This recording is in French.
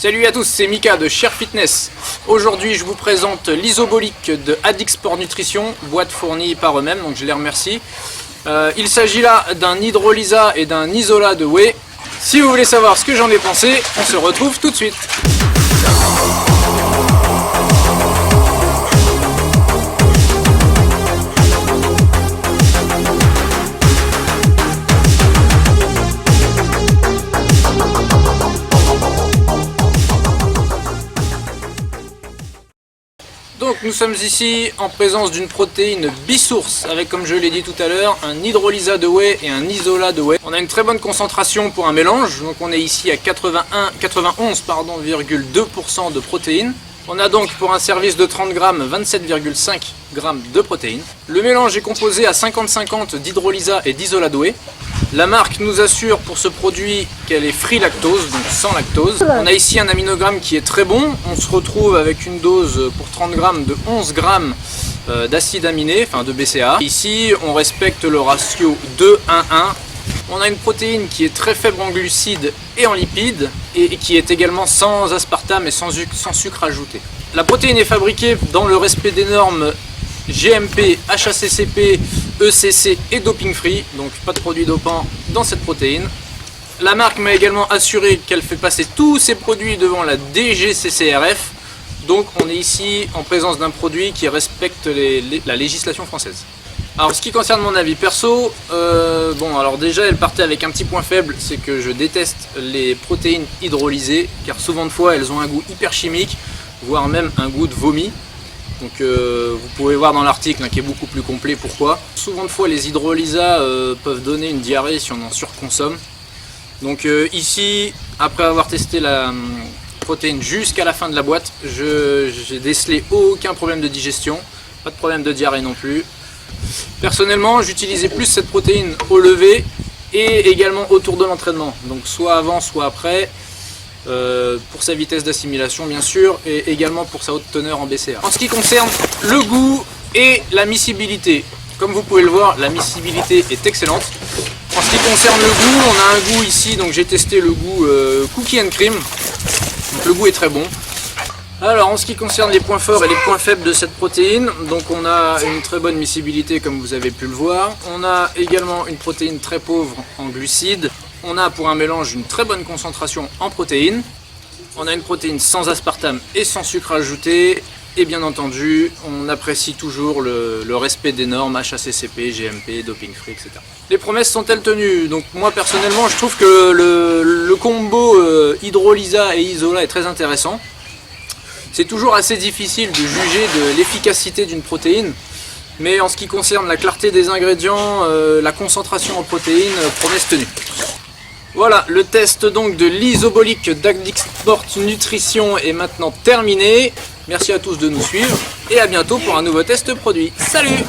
Salut à tous, c'est Mika de Cher Fitness. Aujourd'hui je vous présente l'Isobolic de Addix Sport Nutrition, boîte fournie par eux-mêmes, donc je les remercie. Il s'agit là d'un hydrolysa et d'un isolat de whey. Si vous voulez savoir ce que j'en ai pensé, on se retrouve tout de suite. Donc nous sommes ici en présence d'une protéine bisource avec, comme je l'ai dit tout à l'heure, un hydrolysa de whey et un isolat de whey. On a une très bonne concentration pour un mélange, donc on est ici à 91,2% de protéines. On a donc pour un service de 30 grammes 27,5 grammes de protéines. Le mélange est composé à 50-50 d'hydrolysa et d'isolat de whey. La marque nous assure pour ce produit qu'elle est free lactose, donc sans lactose. On a ici un aminogramme qui est très bon. On se retrouve avec une dose pour 30 grammes de 11 grammes d'acides aminés, enfin de BCAA. Ici, on respecte le ratio 2-1-1. On a une protéine qui est très faible en glucides et en lipides et qui est également sans aspartame et sans sucre ajouté. La protéine est fabriquée dans le respect des normes GMP, HACCP, ECC et doping free, donc pas de produits dopants dans cette protéine. La marque m'a également assuré qu'elle fait passer tous ses produits devant la DGCCRF, donc on est ici en présence d'un produit qui respecte la législation française. Alors, ce qui concerne mon avis perso, alors déjà elle partait avec un petit point faible, c'est que je déteste les protéines hydrolysées, car souvent de fois elles ont un goût hyper chimique, voire même un goût de vomi. Donc vous pouvez voir dans l'article qui est beaucoup plus complet pourquoi. Souvent de fois les hydrolysas peuvent donner une diarrhée si on en surconsomme. Donc ici, après avoir testé la protéine jusqu'à la fin de la boîte, j'ai décelé aucun problème de digestion, pas de problème de diarrhée non plus. Personnellement, j'utilisais plus cette protéine au lever et également autour de l'entraînement, donc soit avant soit après. Pour sa vitesse d'assimilation bien sûr et également pour sa haute teneur en BCA. En ce qui concerne le goût et la miscibilité, comme vous pouvez le voir, la miscibilité est excellente. En ce qui concerne le goût, on a un goût ici, donc j'ai testé le goût cookie and cream, donc le goût est très bon. Alors en ce qui concerne les points forts et les points faibles de cette protéine, donc on a une très bonne miscibilité comme vous avez pu le voir. On a également une protéine très pauvre en glucides. On a pour un mélange une très bonne concentration en protéines. On a une protéine sans aspartame et sans sucre ajouté. Et bien entendu, on apprécie toujours le respect des normes HACCP, GMP, doping free, etc. Les promesses sont-elles tenues? Donc moi personnellement, je trouve que le combo hydrolysa et isolat est très intéressant. C'est toujours assez difficile de juger de l'efficacité d'une protéine. Mais en ce qui concerne la clarté des ingrédients, la concentration en protéines, promesse tenue. Voilà, le test donc de l'Isobolic d'Addix Sport Nutrition est maintenant terminé. Merci à tous de nous suivre et à bientôt pour un nouveau test produit. Salut!